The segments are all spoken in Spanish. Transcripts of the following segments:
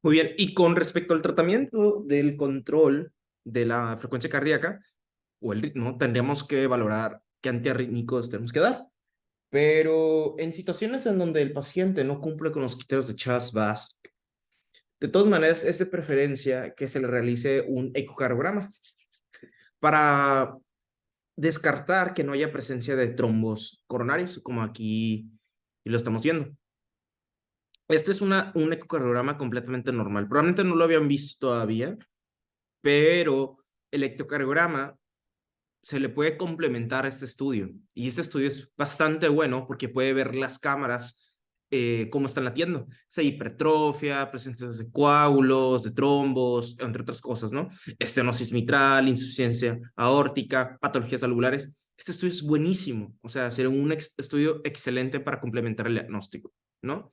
Muy bien, y con respecto al tratamiento del control de la frecuencia cardíaca o el ritmo, tendríamos que valorar qué antiarrítmicos tenemos que dar. Pero en situaciones en donde el paciente no cumple con los criterios de CHAS-VAS, de todas maneras es de preferencia que se le realice un ecocardiograma para descartar que no haya presencia de trombos coronarios, como aquí lo estamos viendo. Este es un ecocardiograma completamente normal. Probablemente no lo habían visto todavía, pero el electrocardiograma se le puede complementar a este estudio. Y este estudio es bastante bueno porque puede ver las cámaras, cómo están latiendo. O sea, hipertrofia, presencia de coágulos, de trombos, entre otras cosas, ¿no? Estenosis mitral, insuficiencia aórtica, patologías valvulares. Este estudio es buenísimo. O sea, sería un estudio excelente para complementar el diagnóstico, ¿no?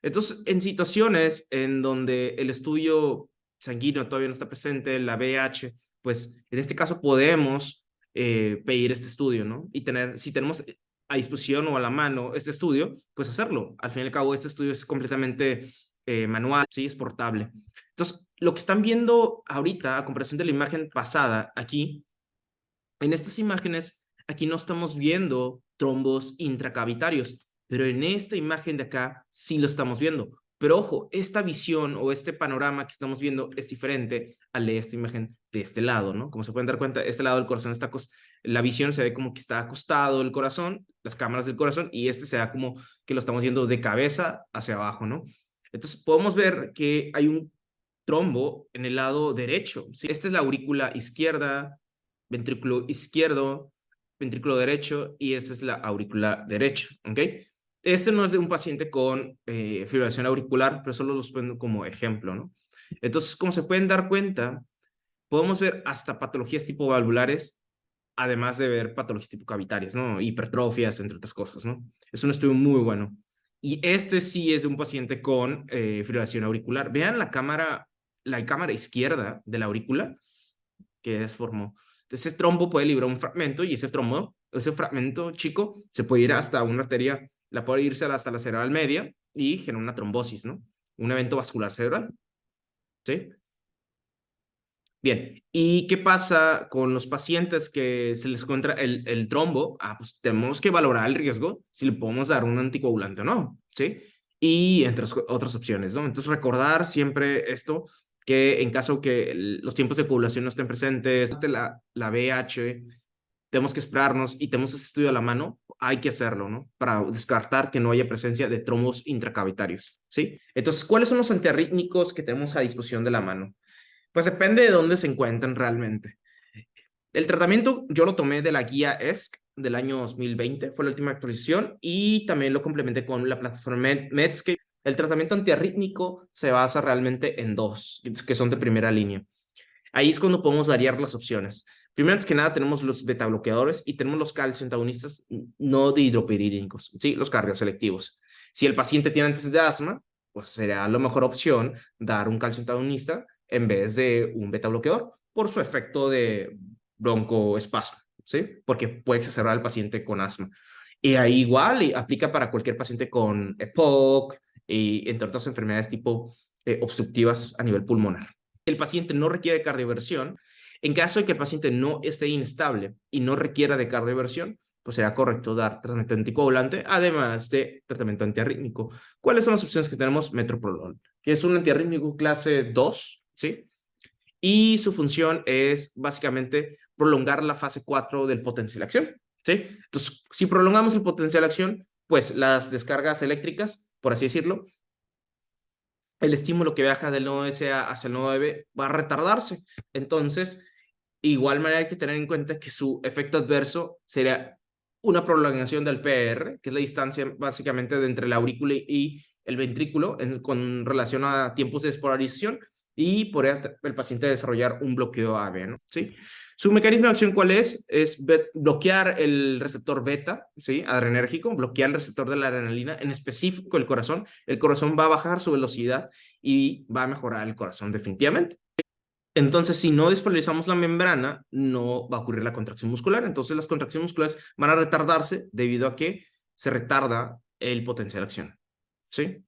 Entonces, en situaciones en donde el estudio sanguíneo todavía no está presente, la VH, pues en este caso podemos pedir este estudio, ¿no? Y tener, si tenemos a disposición o a la mano este estudio, pues hacerlo. Al fin y al cabo, este estudio es completamente manual, ¿sí? Es portable. Entonces, lo que están viendo ahorita, a comparación de la imagen pasada, aquí, en estas imágenes, aquí no estamos viendo trombos intracavitarios, pero en esta imagen de acá sí lo estamos viendo. Pero ojo, esta visión o este panorama que estamos viendo es diferente al de esta imagen de este lado, ¿no? Como se pueden dar cuenta, este lado del corazón está, la visión se ve como que está acostado el corazón, las cámaras del corazón, y este se da como que lo estamos viendo de cabeza hacia abajo, ¿no? Entonces podemos ver que hay un trombo en el lado derecho, ¿sí? Esta es la aurícula izquierda, ventrículo izquierdo, ventrículo derecho, y esta es la aurícula derecha, ¿ok? Este no es de un paciente con fibrilación auricular, pero solo los pongo como ejemplo, ¿no? Entonces, como se pueden dar cuenta, podemos ver hasta patologías tipo valvulares, además de ver patologías tipo cavitarias, ¿no? Hipertrofias, entre otras cosas, ¿no? Es un estudio muy bueno. Y este sí es de un paciente con fibrilación auricular. Vean la cámara izquierda de la aurícula, que desformó. Entonces, ese trombo puede librar un fragmento y ese trombo, ese fragmento chico, se puede ir hasta una arteria, la puede irse hasta la cerebral media y generar una trombosis, ¿no? Un evento vascular cerebral, ¿sí? Bien, ¿y qué pasa con los pacientes que se les encuentra el trombo? Ah, pues tenemos que valorar el riesgo, si le podemos dar un anticoagulante o no, ¿sí? Y entre otras opciones, ¿no? Entonces, recordar siempre esto, que en caso que los tiempos de coagulación no estén presentes, la VH, tenemos que esperarnos y tenemos ese estudio a la mano, hay que hacerlo, ¿no? Para descartar que no haya presencia de trombos intracavitarios, ¿sí? Entonces, ¿cuáles son los antiarrítmicos que tenemos a disposición de la mano? Pues depende de dónde se encuentren realmente. El tratamiento yo lo tomé de la guía ESC del año 2020, fue la última actualización, y también lo complementé con la plataforma Medscape. El tratamiento antiarrítmico se basa realmente en dos, que son de primera línea. Ahí es cuando podemos variar las opciones. Primero, antes que nada, tenemos los beta bloqueadores y tenemos los calcio antagonistas no dihidropirídicos, ¿sí? Los cardioselectivos. Si el paciente tiene antecedentes de asma, pues será la mejor opción dar un calcio antagonista en vez de un beta bloqueador por su efecto de broncoespasmo, ¿sí? Porque puede exacerbar al paciente con asma. Y ahí igual y aplica para cualquier paciente con EPOC y entre otras enfermedades tipo obstructivas a nivel pulmonar. El paciente no requiere cardioversión. En caso de que el paciente no esté inestable y no requiera de cardioversión, pues será correcto dar tratamiento anticoagulante, además de tratamiento antiarrítmico. ¿Cuáles son las opciones que tenemos? Metoprolol, que es un antiarrítmico clase 2, ¿sí? Y su función es básicamente prolongar la fase 4 del potencial de acción, ¿sí? Entonces, si prolongamos el potencial de acción, pues las descargas eléctricas, por así decirlo, el estímulo que viaja del nodo SA hacia el nodo B va a retardarse. Entonces, igual manera hay que tener en cuenta que su efecto adverso sería una prolongación del PR, que es la distancia básicamente de entre la aurícula y el ventrículo con relación a tiempos de despolarización, y podría el paciente desarrollar un bloqueo AV, ¿no? ¿Sí? Su mecanismo de acción, ¿cuál es? Es bloquear el receptor beta, ¿sí? Adrenérgico, bloquear el receptor de la adrenalina, en específico el corazón. El corazón va a bajar su velocidad y va a mejorar el corazón definitivamente. Entonces, si no despolarizamos la membrana, no va a ocurrir la contracción muscular. Entonces, las contracciones musculares van a retardarse debido a que se retarda el potencial de acción, ¿sí?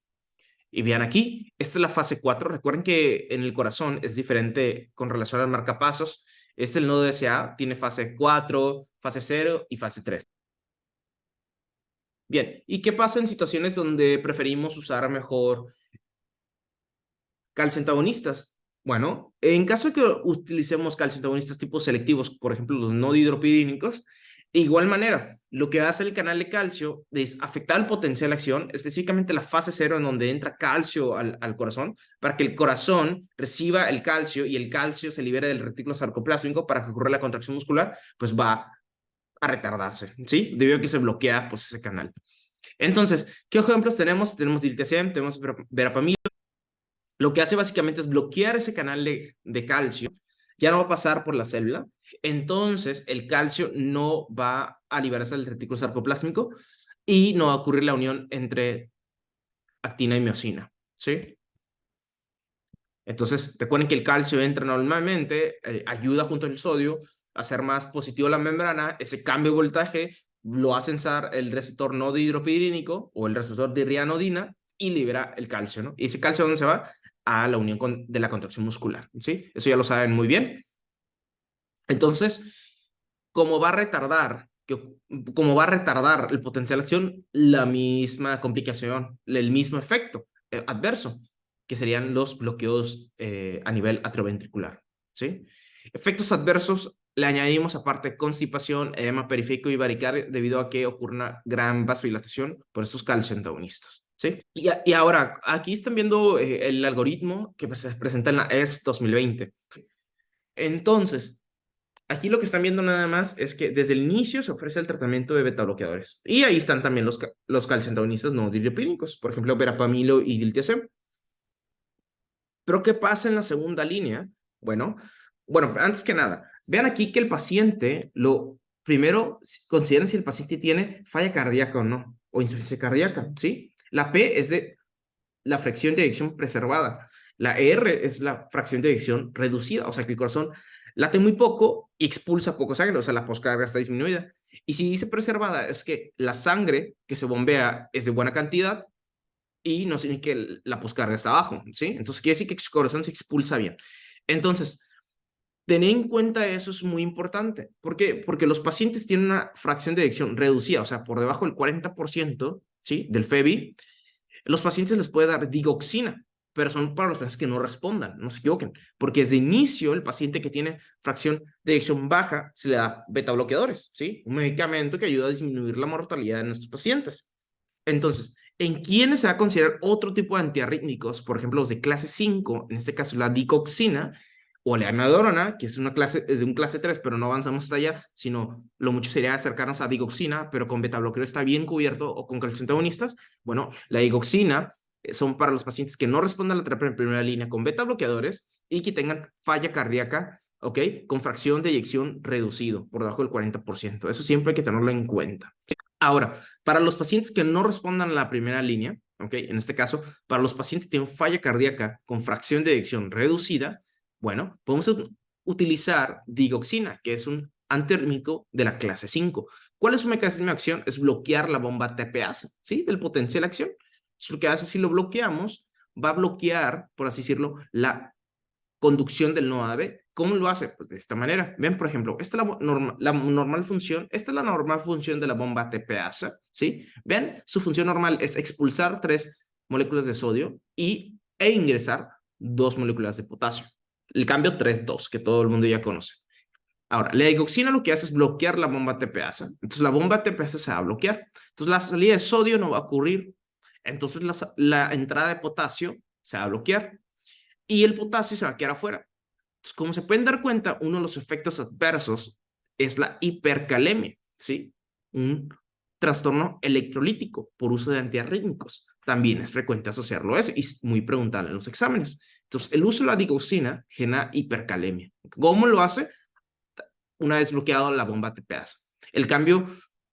Y vean aquí, esta es la fase 4. Recuerden que en el corazón es diferente con relación al marcapasos. Este, el nodo DSA, tiene fase 4, fase 0 y fase 3. Bien, ¿y qué pasa en situaciones donde preferimos usar mejor calcioantagonistas? Bueno, en caso de que utilicemos calcioantagonistas tipo selectivos, por ejemplo, los no dihidropirínicos, de igual manera, lo que hace el canal de calcio es afectar el potencial de acción, específicamente la fase 0 en donde entra calcio al corazón, para que el corazón reciba el calcio y el calcio se libere del retículo sarcoplásmico para que ocurra la contracción muscular, pues va a retardarse, ¿sí? Debido a que se bloquea pues ese canal. Entonces, ¿qué ejemplos tenemos? Tenemos diltiazem, tenemos verapamil. Lo que hace básicamente es bloquear ese canal de calcio, ya no va a pasar por la célula, entonces el calcio no va a liberarse del retículo sarcoplásmico y no va a ocurrir la unión entre actina y miosina, ¿sí? Entonces, recuerden que el calcio entra normalmente, ayuda junto al sodio a hacer más positivo la membrana, ese cambio de voltaje lo hace censar el receptor no dihidropirínico o el receptor de rianodina y libera el calcio, ¿no? Y ese calcio, ¿dónde se va? A la unión de la contracción muscular, ¿sí? Eso ya lo saben muy bien. Entonces, como va a retardar, como va a retardar el potencial de acción, la misma complicación, el mismo efecto adverso, que serían los bloqueos a nivel atrioventricular, ¿sí? Efectos adversos le añadimos aparte constipación, edema periférico y varicar debido a que ocurre una gran vasodilatación por estos calcioantagonistas, ¿sí? Y ahora, aquí están viendo el algoritmo que se presenta en la ES 2020. Entonces, aquí lo que están viendo nada más es que desde el inicio se ofrece el tratamiento de betabloqueadores. Y ahí están también los calciantagonistas no dihidropínicos, por ejemplo, verapamilo y diltiazem. Pero ¿qué pasa en la segunda línea? Bueno, antes que nada, vean aquí que el paciente, lo primero, consideren si el paciente tiene falla cardíaca o no, o insuficiencia cardíaca, ¿sí? La P es de la fracción de eyección preservada. La R es la fracción de eyección reducida, o sea que el corazón late muy poco y expulsa poco sangre, o sea, la poscarga está disminuida. Y si dice preservada, es que la sangre que se bombea es de buena cantidad y no significa que la poscarga está abajo, ¿sí? Entonces quiere decir que el corazón se expulsa bien. Entonces, tener en cuenta eso es muy importante. ¿Por qué? Porque los pacientes tienen una fracción de eyección reducida, o sea, por debajo del 40%, ¿sí? Del FEBI, los pacientes les puede dar digoxina, pero son para los pacientes que no respondan, no se equivoquen, porque desde inicio el paciente que tiene fracción de eyección baja se le da beta bloqueadores, ¿sí? Un medicamento que ayuda a disminuir la mortalidad de nuestros pacientes. Entonces, ¿en quiénes se va a considerar otro tipo de antiarrítmicos? Por ejemplo, los de clase 5, en este caso la digoxina, o la amiodarona, que es una clase de un clase 3, pero no avanzamos hasta allá, sino lo mucho sería acercarnos a digoxina, pero con betabloqueo está bien cubierto, o con calcioantagonistas. Bueno, la digoxina son para los pacientes que no respondan a la terapia en primera línea con beta bloqueadores y que tengan falla cardíaca, ¿ok? Con fracción de eyección reducido, por debajo del 40%. Eso siempre hay que tenerlo en cuenta. Ahora, para los pacientes que no respondan a la primera línea, ¿ok? En este caso, para los pacientes que tienen falla cardíaca con fracción de eyección reducida, bueno, podemos utilizar digoxina, que es un antiarrítmico de la clase 5. ¿Cuál es su mecanismo de acción? Es bloquear la bomba TPase, ¿sí? Del potencial de acción. Eso lo que hace, si lo bloqueamos, va a bloquear, por así decirlo, la conducción del nodo AB. ¿Cómo lo hace? Pues de esta manera. Ven, por ejemplo, esta es la normal función, esta es la normal función de la bomba TPase, ¿sí? Ven, su función normal es expulsar 3 moléculas de sodio e ingresar 2 moléculas de potasio. El cambio 3-2, que todo el mundo ya conoce. Ahora, la digoxina lo que hace es bloquear la bomba TPase. Entonces, la bomba TPase se va a bloquear. Entonces, la salida de sodio no va a ocurrir. Entonces, la entrada de potasio se va a bloquear y el potasio se va a quedar afuera. Entonces, como se pueden dar cuenta, uno de los efectos adversos es la hipercalemia, ¿sí? Un trastorno electrolítico por uso de antiarrítmicos. También es frecuente asociarlo a eso y es muy preguntable en los exámenes. Entonces, el uso de la digoxina genera hipercalemia. ¿Cómo lo hace? Una vez bloqueado la bomba TPase. El cambio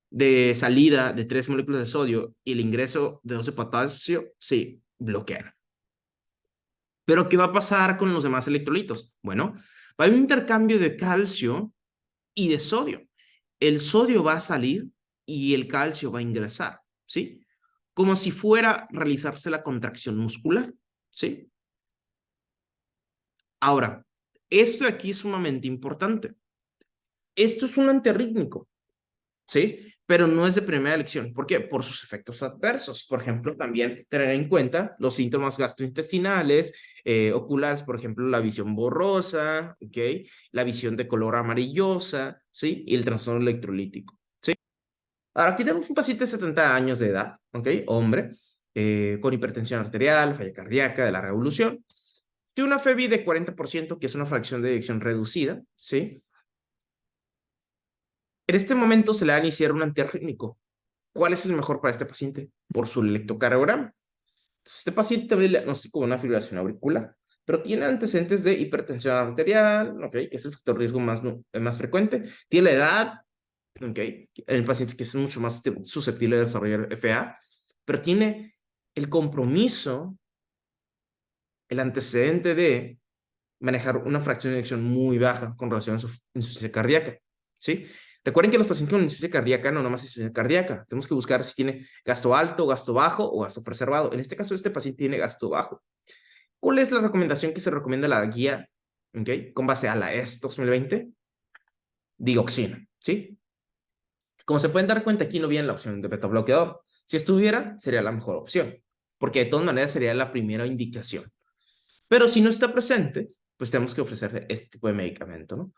de salida de 3 moléculas de sodio y el ingreso de 2 de potasio se bloquean. Pero ¿qué va a pasar con los demás electrolitos? Bueno, va a haber un intercambio de calcio y de sodio. El sodio va a salir y el calcio va a ingresar, ¿sí? como si fuera a realizarse la contracción muscular, ¿sí? Ahora, esto de aquí es sumamente importante. Esto es un antirrítmico, ¿sí? Pero no es de primera elección. ¿Por qué? Por sus efectos adversos. Por ejemplo, también tener en cuenta los síntomas gastrointestinales, oculares, por ejemplo, la visión borrosa, ¿ok? La visión de color amarillosa, ¿sí? Y el trastorno electrolítico, ¿sí? Ahora, aquí tenemos un paciente de 70 años de edad, ¿ok? Hombre, con hipertensión arterial, falla cardíaca de larga evolución. Tiene una FEBI de 40%, que es una fracción de eyección reducida, ¿sí? En este momento se le va a iniciar un antiarrítmico. ¿Cuál es el mejor para este paciente? Por su electrocardiograma. Entonces, este paciente tiene el diagnóstico de una fibrilación auricular, pero tiene antecedentes de hipertensión arterial, ¿ok? Que es el factor de riesgo más frecuente. Tiene la edad, ¿ok? El paciente que es mucho más susceptible de desarrollar FA, pero tiene el compromiso, el antecedente de manejar una fracción de eyección muy baja con relación a su insuficiencia cardíaca, ¿sí? Recuerden que los pacientes con insuficiencia cardíaca no nomás insuficiencia cardíaca, tenemos que buscar si tiene gasto alto, gasto bajo o gasto preservado. En este caso, este paciente tiene gasto bajo. ¿Cuál es la recomendación que se recomienda la guía, ¿ok? Con base a la ES 2020? Digoxina, ¿sí? Como se pueden dar cuenta, aquí no viene la opción de beta bloqueador. Si estuviera, sería la mejor opción, porque de todas maneras sería la primera indicación. Pero si no está presente, pues tenemos que ofrecer este tipo de medicamento, ¿no?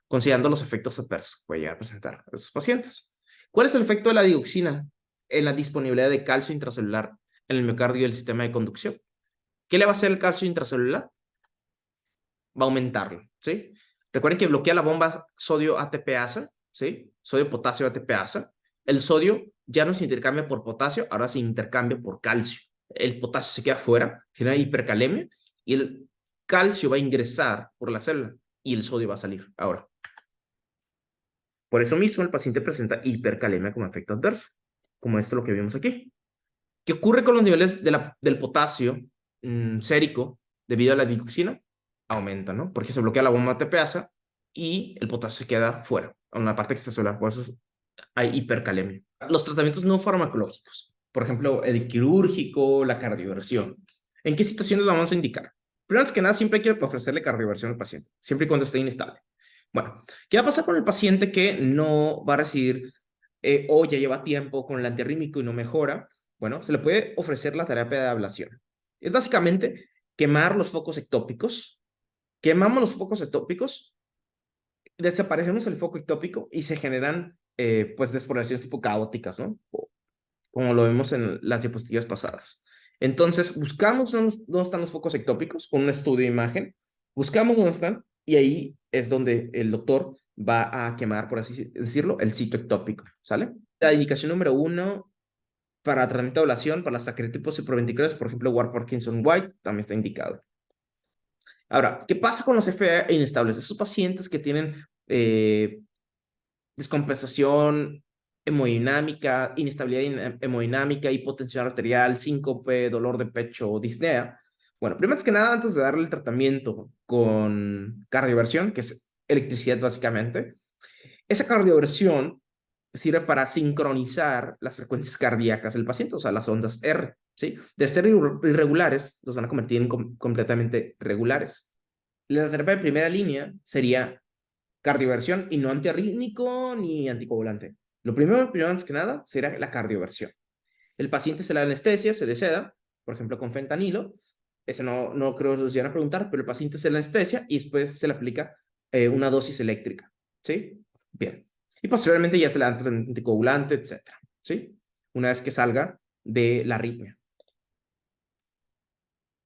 Considerando los efectos adversos que puede llegar a presentar a esos pacientes. ¿Cuál es el efecto de la dioxina en la disponibilidad de calcio intracelular en el miocardio y el sistema de conducción? ¿Qué le va a hacer el calcio intracelular? Va a aumentarlo, ¿sí? Recuerden que bloquea la bomba sodio ATPasa, ¿sí? Sodio potasio ATPasa. El sodio ya no se intercambia por potasio, ahora se intercambia por calcio. El potasio se queda fuera, genera hipercalemia y el calcio va a ingresar por la célula y el sodio va a salir ahora. Por eso mismo el paciente presenta hipercalemia como efecto adverso, como esto lo que vimos aquí. ¿Qué ocurre con los niveles del potasio sérico debido a la dioxina? Aumenta, ¿no? Porque se bloquea la bomba TPasa y el potasio se queda fuera, a una parte extracelular, por eso hay hipercalemia. Los tratamientos no farmacológicos, por ejemplo, el quirúrgico, la cardioversión. ¿En qué situaciones lo vamos a indicar? Primero que nada, siempre hay que ofrecerle cardioversión al paciente, siempre y cuando esté inestable. Bueno, ¿qué va a pasar con el paciente que no va a recibir o ya lleva tiempo con el antiarrítmico y no mejora? Bueno, se le puede ofrecer la terapia de ablación. Es básicamente quemar los focos ectópicos. Quemamos los focos ectópicos, desaparecemos el foco ectópico y se generan pues despolarizaciones tipo caóticas, ¿no? Como lo vemos en las diapositivas pasadas. Entonces, buscamos dónde están los focos ectópicos con un estudio de imagen, buscamos dónde están y ahí es donde el doctor va a quemar, por así decirlo, el sitio ectópico, ¿sale? La indicación número 1 para tratamiento de ablación, para las arquetipos supraventriculares, por ejemplo, Ward Parkinson White, también está indicado. Ahora, ¿qué pasa con los FA inestables? Esos pacientes que tienen descompensación hemodinámica, inestabilidad hemodinámica, hipotensión arterial, síncope, dolor de pecho, disnea. Bueno, primero que nada, antes de darle el tratamiento con cardioversión, que es electricidad básicamente, esa cardioversión sirve para sincronizar las frecuencias cardíacas del paciente, o sea, las ondas R, ¿sí? De ser irregulares, los van a convertir en completamente regulares. La terapia de primera línea sería cardioversión y no antiarrítmico ni anticoagulante. Lo primero, antes que nada, será la cardioversión. El paciente se le da anestesia, se le seda, por ejemplo, con fentanilo. Ese no creo que los vayan a preguntar, pero el paciente se le anestesia y después se le aplica una dosis eléctrica, ¿sí? Bien. Y posteriormente ya se le da anticoagulante, etcétera, ¿sí? Una vez que salga de la arritmia.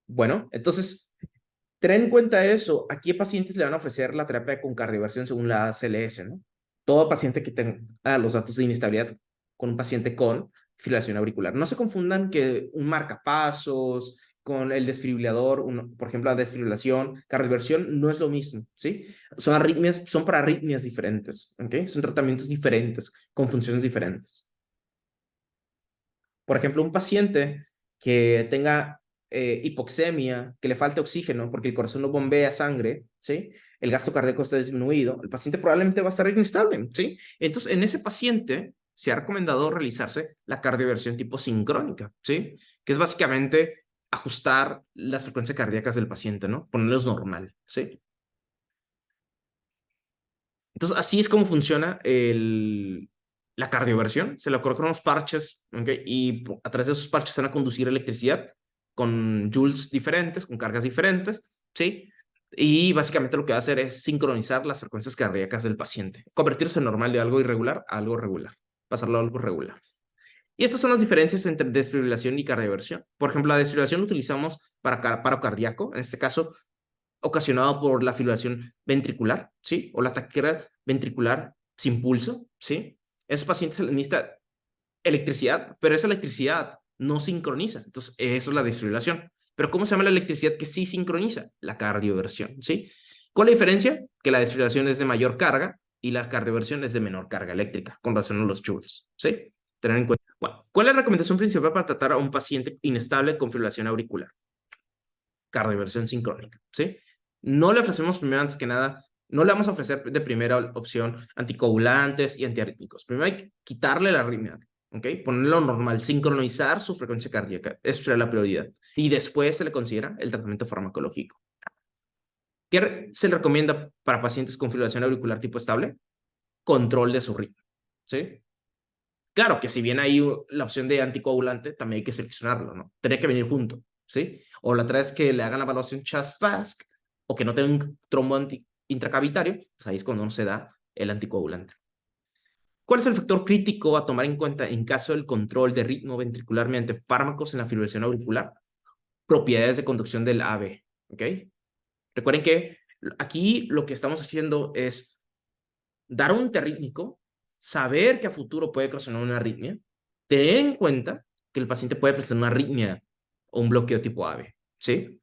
Bueno, entonces, ten en cuenta eso. Aquí a pacientes le van a ofrecer la terapia con cardioversión según la ACLS, ¿no? Todo paciente que tenga los datos de inestabilidad con un paciente con fibrilación auricular. No se confundan que un marcapasos con el desfibrilador, por ejemplo, la desfibrilación, cardioversión, no es lo mismo, ¿sí? Son arritmias, son para arritmias diferentes, ¿ok? Son tratamientos diferentes, con funciones diferentes. Por ejemplo, un paciente que tenga hipoxemia, que le falte oxígeno porque el corazón no bombea sangre, ¿sí? El gasto cardíaco está disminuido, el paciente probablemente va a estar inestable, ¿sí? Entonces, en ese paciente se ha recomendado realizarse la cardioversión tipo sincrónica, ¿sí? Que es básicamente ajustar las frecuencias cardíacas del paciente, ¿no? Ponerlos normal, ¿sí? Entonces, así es como funciona la cardioversión. Se le colocan unos parches, ¿ok? Y a través de esos parches van a conducir electricidad con joules diferentes, con cargas diferentes, ¿sí? Y básicamente lo que va a hacer es sincronizar las frecuencias cardíacas del paciente, convertirse normal de algo irregular a algo regular, pasarlo a algo regular. Y estas son las diferencias entre desfibrilación y cardioversión. Por ejemplo, la desfibrilación lo utilizamos para paro cardíaco, en este caso ocasionado por la fibrilación ventricular, ¿sí? O la taquicardia ventricular sin pulso, ¿sí? Esos pacientes necesitan electricidad, pero esa electricidad no sincroniza. Entonces, eso es la desfibrilación. Pero ¿cómo se llama la electricidad que sí sincroniza? La cardioversión, ¿sí? ¿Cuál es la diferencia? Que la desfibrilación es de mayor carga y la cardioversión es de menor carga eléctrica, con relación a los joules, ¿sí? Tener en cuenta. Bueno, ¿cuál es la recomendación principal para tratar a un paciente inestable con fibrilación auricular? Cardioversión sincrónica, ¿sí? No le ofrecemos primero, antes que nada, no le vamos a ofrecer de primera opción anticoagulantes y antiarrítmicos. Primero hay que quitarle la arritmia, ¿ok? Ponerlo normal, sincronizar su frecuencia cardíaca. Esa es la prioridad. Y después se le considera el tratamiento farmacológico. ¿Qué se le recomienda para pacientes con fibrilación auricular tipo estable? Control de su ritmo, ¿sí? Claro que si bien hay la opción de anticoagulante, también hay que seleccionarlo, ¿no? Tiene que venir junto, ¿sí? O la otra es que le hagan la evaluación CHAS-FASC o que no tenga un trombo intracavitario, pues ahí es cuando no se da el anticoagulante. ¿Cuál es el factor crítico a tomar en cuenta en caso del control de ritmo ventricular mediante fármacos en la fibrilación auricular? Propiedades de conducción del AB, ¿ok? Recuerden que aquí lo que estamos haciendo es dar un terrítmico, saber que a futuro puede ocasionar una arritmia, tener en cuenta que el paciente puede presentar una arritmia o un bloqueo tipo AVE, ¿sí?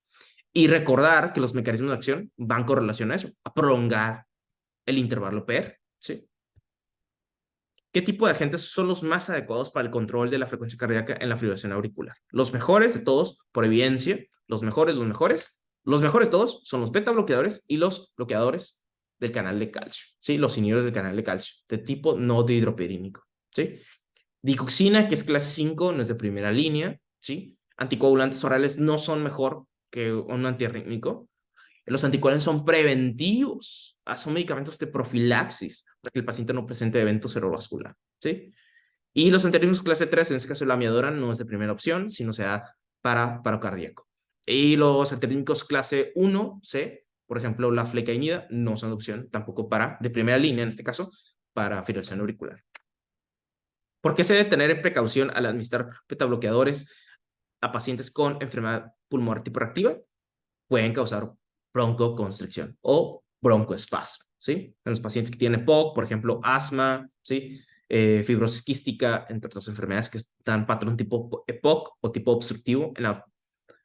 Y recordar que los mecanismos de acción van con relación a eso, a prolongar el intervalo PER, ¿sí? ¿Qué tipo de agentes son los más adecuados para el control de la frecuencia cardíaca en la fibrilación auricular? Los mejores de todos, por evidencia, los mejores todos son los beta bloqueadores y los bloqueadores del canal de calcio, ¿sí? Los inhibidores del canal de calcio, de tipo no dihidropirínico, ¿sí? Digoxina, que es clase 5, no es de primera línea, ¿sí? Anticoagulantes orales no son mejor que un antiarrítmico. Los anticoagulantes son preventivos, son medicamentos de profilaxis para que el paciente no presente eventos cerebrovascular, ¿sí? Y los antiarrítmicos clase 3, en este caso la amiodora, no es de primera opción, sino se da para paro cardíaco. Y los antiarrítmicos clase 1C, por ejemplo, la flecainida, no son de opción tampoco para, de primera línea en este caso, para fibrilación auricular. ¿Por qué se debe tener precaución al administrar betabloqueadores a pacientes con enfermedad pulmonar tipo reactiva? Pueden causar broncoconstricción o broncoespasmo, ¿sí? En los pacientes que tienen POC, por ejemplo, asma, ¿sí? Fibrosis quística, entre otras enfermedades que dan patrón tipo EPOC o tipo obstructivo en la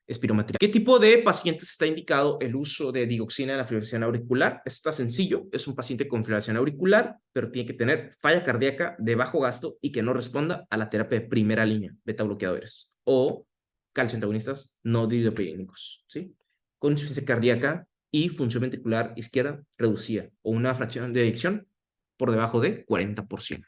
espirometría. ¿Qué tipo de pacientes está indicado el uso de digoxina en la fibrilación auricular? Esto está sencillo. Es un paciente con fibrilación auricular, pero tiene que tener falla cardíaca de bajo gasto y que no responda a la terapia de primera línea, beta bloqueadores o calcioantagonistas no dihidropirínicos, ¿sí? Con insuficiencia cardíaca y función ventricular izquierda reducida o una fracción de eyección por debajo de 40%.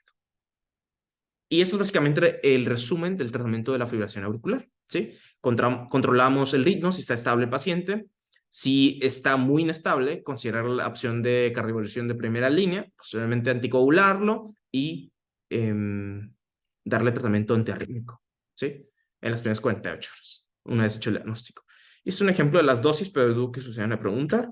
Y esto es básicamente el resumen del tratamiento de la fibrilación auricular, ¿sí? Controlamos el ritmo, si está estable el paciente. Si está muy inestable, considerar la opción de cardioversión de primera línea, posiblemente anticoagularlo y darle tratamiento antiarrítmico, ¿sí? En las primeras 48 horas, una vez hecho el diagnóstico. Y es un ejemplo de las dosis, pero dudo que sucedan a preguntar.